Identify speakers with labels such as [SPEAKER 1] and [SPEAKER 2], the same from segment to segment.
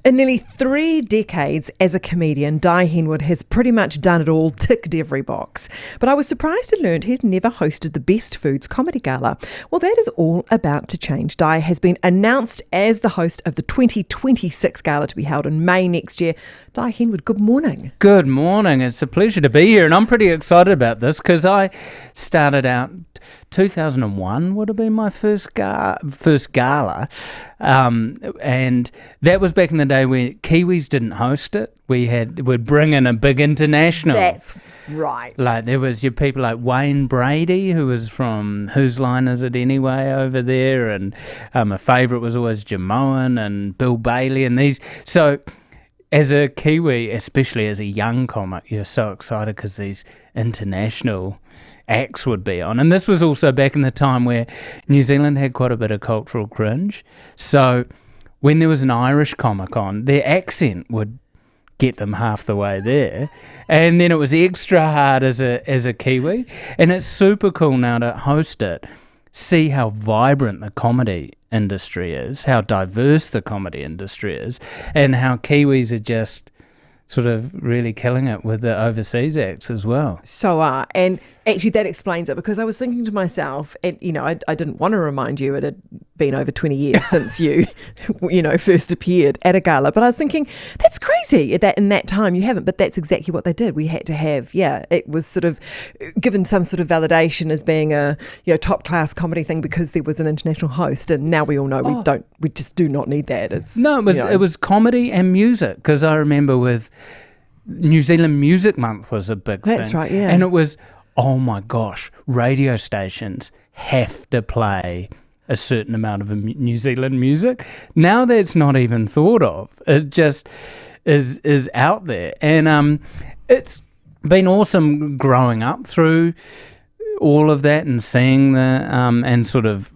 [SPEAKER 1] In nearly 3 decades as a comedian, Dai Henwood has pretty much done it all, ticked every box. But I was surprised to learn he's never hosted the Best Foods Comedy Gala. Well, that is all about to change. Dai has been announced as the host of the 2026 gala to be held in May next year. Dai Henwood, good morning.
[SPEAKER 2] Good morning. It's a pleasure to be here, and I'm pretty excited about this because I started out 2001 would have been my first gala, and that was back in the day when Kiwis didn't host it. We'd bring in a big international.
[SPEAKER 1] That's right.
[SPEAKER 2] Like there was your people like Wayne Brady, who was from Whose Line Is It Anyway over there, and my favourite was always Jamoan and Bill Bailey and these. So as a Kiwi, especially as a young comic, you're so excited because these international acts would be on. And this was also back in the time where New Zealand had quite a bit of cultural cringe. So when there was an Irish comic on, their accent would get them half the way there. And then it was extra hard as a Kiwi. And it's super cool now to host it, see how vibrant the comedy industry is, how diverse the comedy industry is, and how Kiwis are just sort of really killing it with the overseas acts as well.
[SPEAKER 1] And actually that explains it, because I was thinking to myself, and I didn't want to remind you it had been over 20 years since you first appeared at a gala, but I was thinking that's crazy that in that time you haven't. But that's exactly what they did. We had to have, it was sort of given some sort of validation as being a top class comedy thing because there was an international host, and now we all know we just do not need that. It was
[SPEAKER 2] comedy and music, because I remember with New Zealand Music Month was a big thing.
[SPEAKER 1] That's right, yeah.
[SPEAKER 2] And it was, oh my gosh, radio stations have to play a certain amount of New Zealand music. Now that's not even thought of. It just is out there. And it's been awesome growing up through all of that and seeing and sort of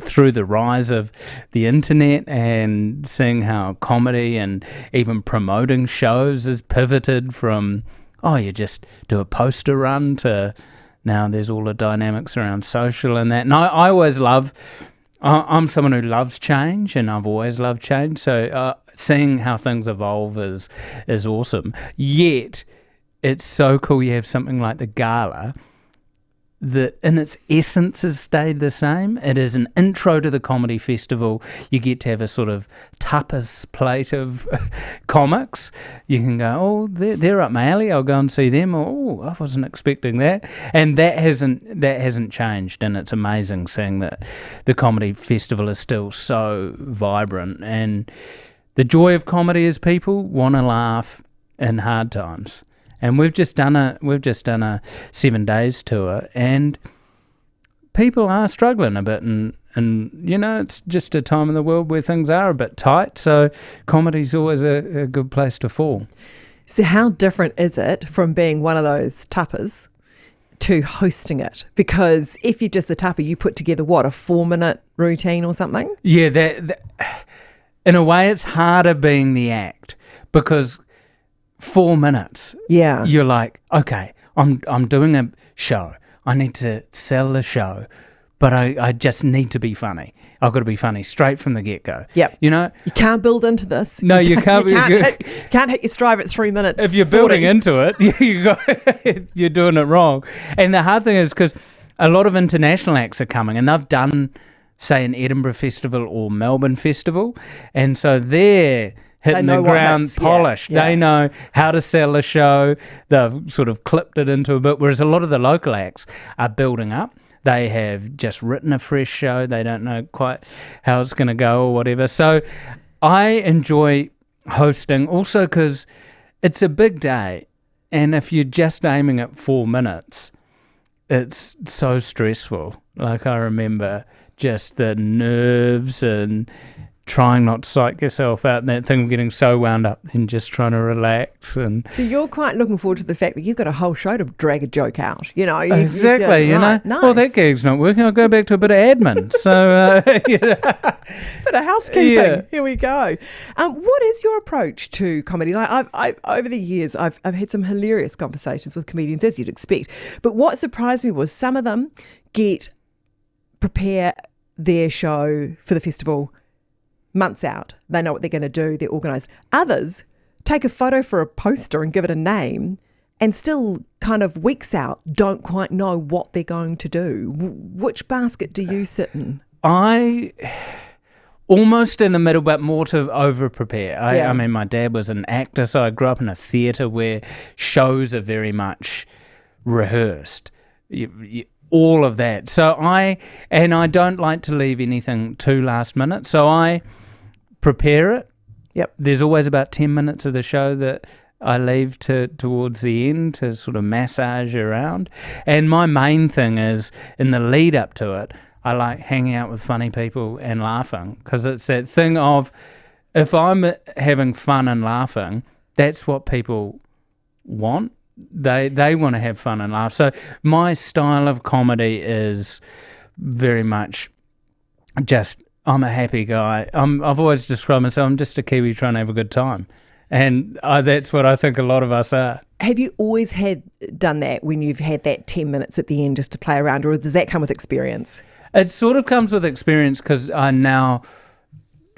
[SPEAKER 2] through the rise of the internet and seeing how comedy and even promoting shows has pivoted from, you just do a poster run to now there's all the dynamics around social and that. And I always I'm someone who loves change, and I've always loved change. So seeing how things evolve is awesome. Yet it's so cool you have something like the gala that in its essence has stayed the same. It is an intro to the comedy festival. You get to have a sort of tapas plate of comics. You can go, they're up my alley, I'll go and see them. I wasn't expecting that. And that hasn't changed, and it's amazing seeing that the comedy festival is still so vibrant. And the joy of comedy is people want to laugh in hard times. And we've just done a 7 days tour, and people are struggling a bit, and it's just a time in the world where things are a bit tight. So comedy's always a good place to fall.
[SPEAKER 1] So how different is it from being one of those tappers to hosting it? Because if you're just the tapper, you put together a 4-minute routine or something?
[SPEAKER 2] Yeah, that in a way it's harder being the act, because 4 minutes.
[SPEAKER 1] Yeah.
[SPEAKER 2] You're like, okay, I'm doing a show. I need to sell the show, but I just need to be funny. I've got to be funny straight from the get-go.
[SPEAKER 1] Yep.
[SPEAKER 2] You
[SPEAKER 1] can't build into this.
[SPEAKER 2] No, you can't.
[SPEAKER 1] Can't hit your stride at 3 minutes.
[SPEAKER 2] If you're
[SPEAKER 1] 40.
[SPEAKER 2] building into it, you're doing it wrong. And the hard thing is because a lot of international acts are coming, and they've done, say, an Edinburgh Festival or Melbourne Festival, and so they're hitting the ground polished.
[SPEAKER 1] Yeah.
[SPEAKER 2] They know how to sell a show. They've sort of clipped it into a bit, whereas a lot of the local acts are building up. They have just written a fresh show. They don't know quite how it's going to go or whatever. So I enjoy hosting also because it's a big day, and if you're just aiming at 4 minutes, it's so stressful. Like I remember just the nerves and trying not to psych yourself out, and that thing of getting so wound up and just trying to relax. And
[SPEAKER 1] so you're quite looking forward to the fact that you've got a whole show to drag a joke out,
[SPEAKER 2] Exactly,
[SPEAKER 1] Nice.
[SPEAKER 2] Well, that gig's not working, I'll go back to a bit of admin. So,
[SPEAKER 1] bit of housekeeping. Yeah. Here we go. What is your approach to comedy? Like I've over the years, I've had some hilarious conversations with comedians, as you'd expect. But what surprised me was some of them prepare their show for the festival months out. They know what they're going to do. They're organised. Others take a photo for a poster and give it a name and still kind of weeks out don't quite know what they're going to do. Which basket do you sit in?
[SPEAKER 2] I almost in the middle, but more to over-prepare. I mean, my dad was an actor, so I grew up in a theatre where shows are very much rehearsed. All of that. So I don't like to leave anything too last minute. So I prepare it.
[SPEAKER 1] Yep.
[SPEAKER 2] There's always about 10 minutes of the show that I leave towards the end to sort of massage around. And my main thing is, in the lead up to it, I like hanging out with funny people and laughing, because it's that thing of, if I'm having fun and laughing, that's what people want. They want to have fun and laugh. So my style of comedy is very much just, I'm a happy guy. I've always described myself, I'm just a Kiwi trying to have a good time. And that's what I think a lot of us are.
[SPEAKER 1] Have you always done that when you've had that 10 minutes at the end just to play around, or does that come with experience?
[SPEAKER 2] It sort of comes with experience, because I know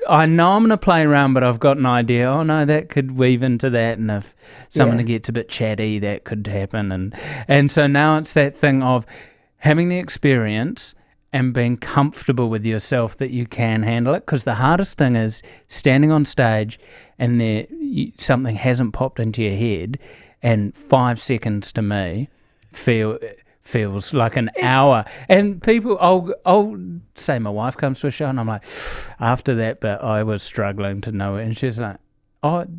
[SPEAKER 2] I'm going to play around, but I've got an idea. Oh no, that could weave into that, and if someone gets a bit chatty, that could happen. And so now it's that thing of having the experience and being comfortable with yourself that you can handle it. Because the hardest thing is standing on stage and something hasn't popped into your head, and 5 seconds to me feels like an hour. And people, I'll say my wife comes to a show and I'm like, after that bit I was struggling to know it, and she's like, oh, it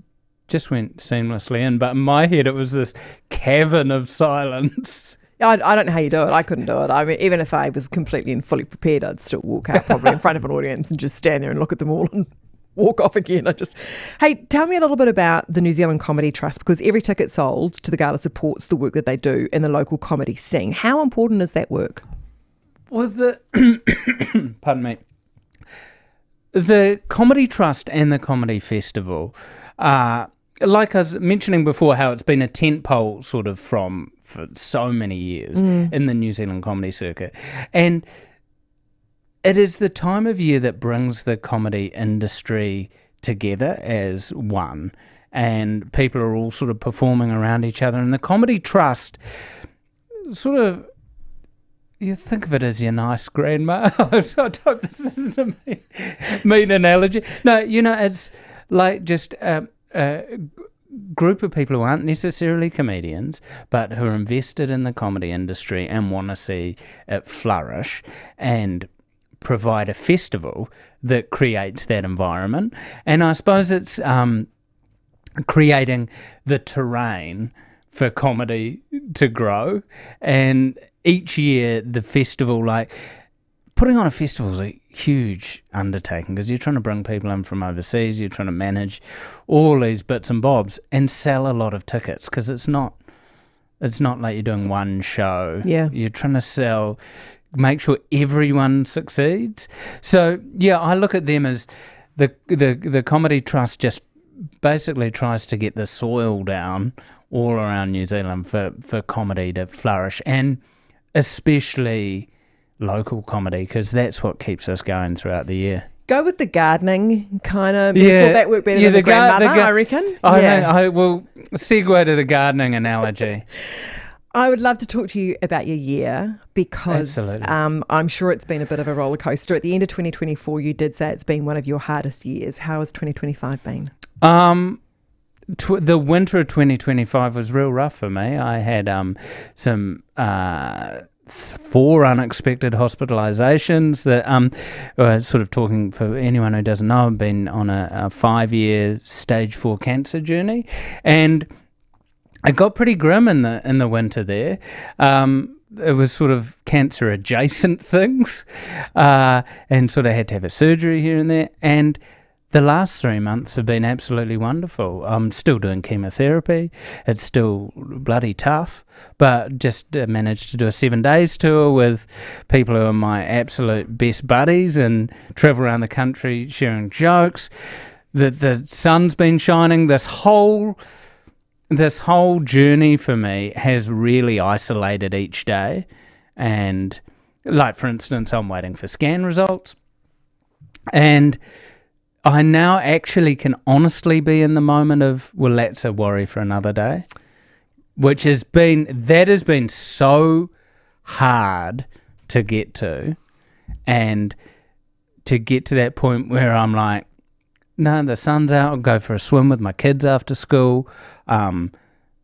[SPEAKER 2] just went seamlessly in, but in my head it was this cavern of silence.
[SPEAKER 1] I don't know how you do it. I couldn't do it. I mean, even if I was completely and fully prepared, I'd still walk out probably in front of an audience and just stand there and look at them all and walk off again. Hey, tell me a little bit about the New Zealand Comedy Trust, because every ticket sold to the gala supports the work that they do in the local comedy scene. How important is that work?
[SPEAKER 2] Well, pardon me. The Comedy Trust and the Comedy Festival, like I was mentioning before, how it's been a tentpole sort of for so many years in the New Zealand comedy circuit. And it is the time of year that brings the comedy industry together as one, and people are all sort of performing around each other. And the Comedy Trust, sort of, you think of it as your nice grandma. I hope this isn't a mean analogy. No, it's like just a group of people who aren't necessarily comedians, but who are invested in the comedy industry and want to see it flourish, and provide a festival that creates that environment. And I suppose it's creating the terrain for comedy to grow. And each year the festival, like putting on a festival is a huge undertaking, because you're trying to bring people in from overseas, you're trying to manage all these bits and bobs and sell a lot of tickets, because it's not like you're doing one show.
[SPEAKER 1] Yeah.
[SPEAKER 2] You're trying to make sure everyone succeeds. So yeah, I look at them as the Comedy Trust just basically tries to get the soil down all around New Zealand for comedy to flourish, and especially local comedy, because that's what keeps us going throughout the year.
[SPEAKER 1] Go with the gardening kind of. Yeah, thought that worked better than the grandmother, I reckon.
[SPEAKER 2] I will segue to the gardening analogy.
[SPEAKER 1] I would love to talk to you about your year, because I'm sure it's been a bit of a roller coaster. At the end of 2024, you did say it's been one of your hardest years. How has 2025 been?
[SPEAKER 2] The winter of 2025 was real rough for me. I had some 4 unexpected hospitalisations that sort of talking for anyone who doesn't know, I've been on a 5-year stage 4 cancer journey, and it got pretty grim in the winter there. It was sort of cancer adjacent things, and sort of had to have a surgery here and there. And the last 3 months have been absolutely wonderful. I'm still doing chemotherapy. It's still bloody tough, but just managed to do a 7 days tour with people who are my absolute best buddies, and travel around the country sharing jokes. The sun's been shining. This whole journey for me has really isolated each day. And like, for instance, I'm waiting for scan results, and I now actually can honestly be in the moment of, well, that's a worry for another day, which has been so hard to get to, and to get to that point where I'm like, no, the sun's out, I'll go for a swim with my kids after school.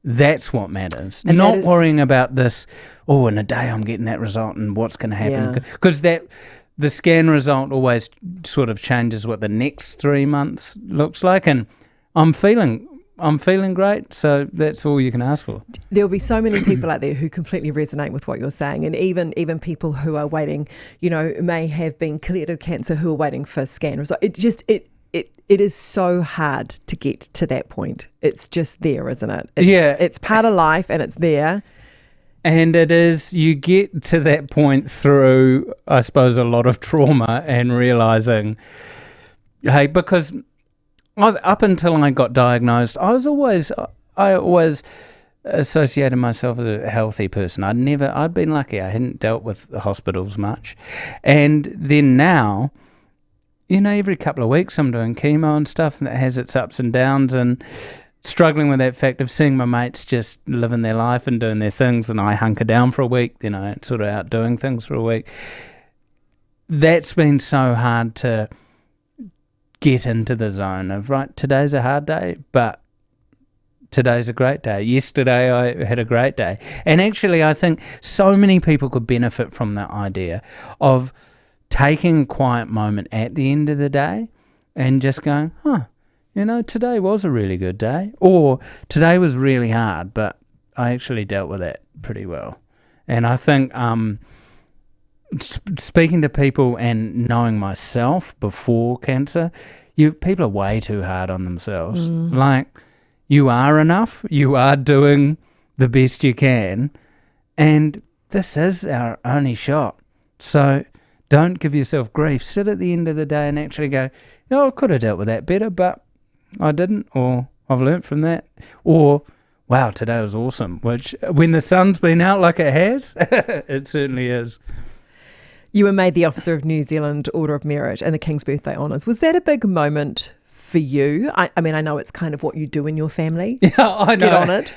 [SPEAKER 2] That's what matters. And not worrying about this, in a day I'm getting that result and what's going to happen. Because the scan result always sort of changes what the next 3 months looks like. And I'm feeling great, so that's all you can ask for.
[SPEAKER 1] There'll be so many people out there who completely resonate with what you're saying, and even people who are waiting, may have been cleared of cancer who are waiting for scan results. It is so hard to get to that point. It's just there, isn't it? It's part of life, and it's there.
[SPEAKER 2] And it is, you get to that point through, I suppose, a lot of trauma and realising, hey, because up until I got diagnosed, I always associated myself as a healthy person. I'd been lucky. I hadn't dealt with the hospitals much. And then now, every couple of weeks I'm doing chemo and stuff, and that has its ups and downs, and struggling with that fact of seeing my mates just living their life and doing their things, and I hunker down for a week, sort of out doing things for a week. That's been so hard to get into the zone of, right, today's a hard day, but today's a great day. Yesterday I had a great day. And actually I think so many people could benefit from that idea of taking a quiet moment at the end of the day and just going, today was a really good day, or today was really hard, but I actually dealt with that pretty well. And I think speaking to people and knowing myself before cancer, people are way too hard on themselves. Like, you are enough, you are doing the best you can, and this is our only shot. So don't give yourself grief. Sit at the end of the day and actually go, I could have dealt with that better, but I didn't, or I've learnt from that, or wow, today was awesome, which when the sun's been out like it has, it certainly is.
[SPEAKER 1] You were made the Officer of New Zealand Order of Merit and the King's Birthday Honours. Was that a big moment for you? I mean, I know it's kind of what you do in your family.
[SPEAKER 2] Yeah, I know.
[SPEAKER 1] Get on it.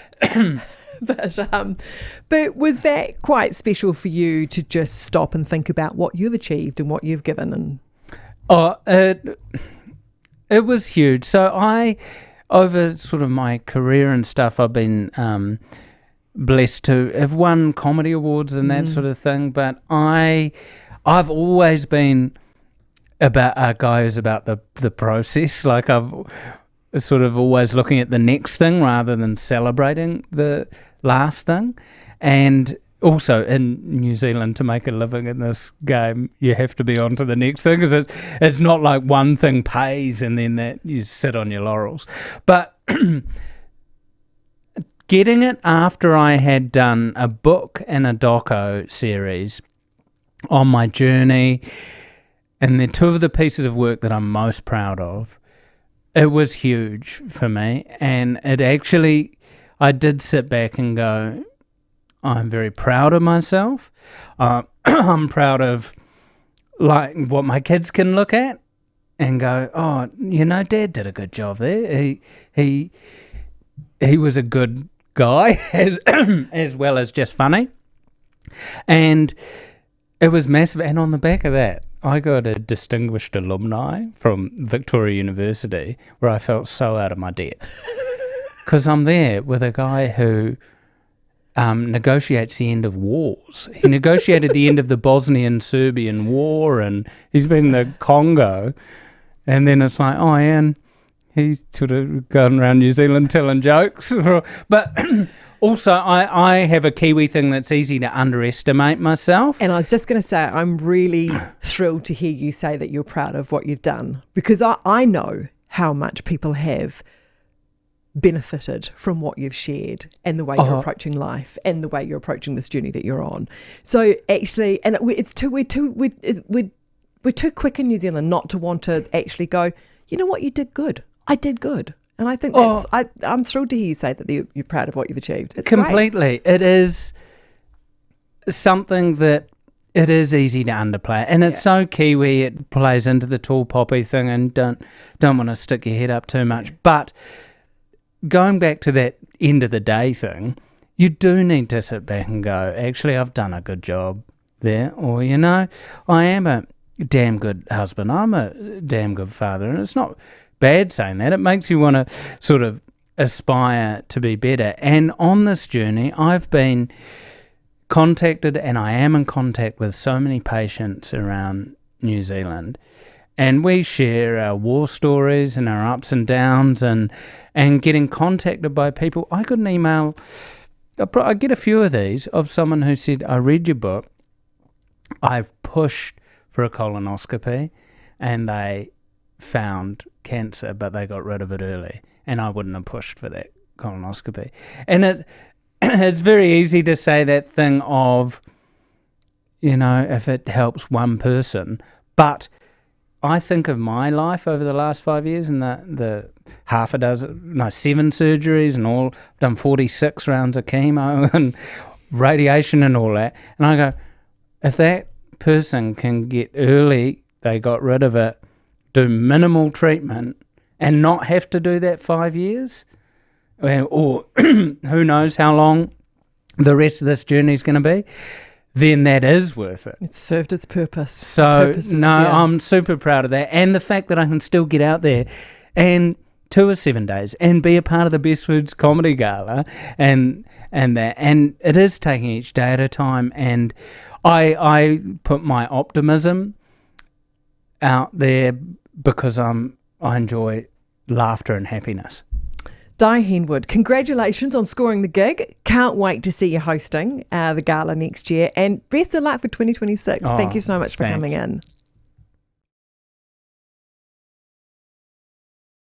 [SPEAKER 1] But was that quite special for you to just stop and think about what you've achieved and what you've given?
[SPEAKER 2] And it was huge. So over sort of my career and stuff, I've been blessed to have won comedy awards and that sort of thing. But I've always been about a guy who's about the process. Like, I've sort of always looking at the next thing rather than celebrating the last thing. And also in New Zealand, to make a living in this game, you have to be on to the next thing, because it's not like one thing pays and then that you sit on your laurels. But getting it after I had done a book and a doco series on my journey, and they're two of the pieces of work that I'm most proud of, it was huge for me. And it actually, I did sit back and go, I'm very proud of myself. I'm proud of like what my kids can look at and go, Dad did a good job there. He was a good guy as well as just funny. And it was massive. And on the back of that, I got a distinguished alumni from Victoria University, where I felt so out of my depth. Because I'm there with a guy who negotiates the end of wars. He negotiated the end of the Bosnian-Serbian war, and he's been in the Congo. And then it's like, and he's sort of going around New Zealand telling jokes. But also, I have a Kiwi thing that's easy to underestimate myself.
[SPEAKER 1] And I was just going to say, I'm really thrilled to hear you say that you're proud of what you've done, because I know how much people have benefited from what you've shared and the way you're approaching life and the way you're approaching this journey that you're on. So actually, and we're too quick in New Zealand not to want to actually go, you know what, you did good. I did good. And I think I'm thrilled to hear you say that you're proud of what you've achieved. It's
[SPEAKER 2] completely.
[SPEAKER 1] Great.
[SPEAKER 2] It is something that it is easy to underplay, and it's so Kiwi. It plays into the tall poppy thing, and don't want to stick your head up too much. But going back to that end of the day thing, you do need to sit back and go, actually, I've done a good job there, or I am a damn good husband. I'm a damn good father, and it's not bad saying that. It makes you want to sort of aspire to be better. And on this journey, I've been contacted, and I am in contact with so many patients around New Zealand, and we share our war stories and our ups and downs, and getting contacted by people. I got an email, I get a few of these, of someone who said, I read your book, I've pushed for a colonoscopy, and they found cancer, but they got rid of it early, and I wouldn't have pushed for that colonoscopy. And it's very easy to say that thing of, if it helps one person. But I think of my life over the last 5 years and the 7 surgeries and all, done 46 rounds of chemo and radiation and all that. And I go, if that person can get early, they got rid of it, do minimal treatment and not have to do that 5 years, or who knows how long the rest of this journey is going to be, then that is worth it.
[SPEAKER 1] It's served its purpose.
[SPEAKER 2] So, I'm super proud of that. And the fact that I can still get out there and tour 7 days and be a part of the Best Foods Comedy Gala and that. And it is taking each day at a time. And I put my optimism out there because I enjoy laughter and happiness.
[SPEAKER 1] Dai Henwood, congratulations on scoring the gig. Can't wait to see you hosting the gala next year, and best of luck for 2026. Thank you so much for coming in.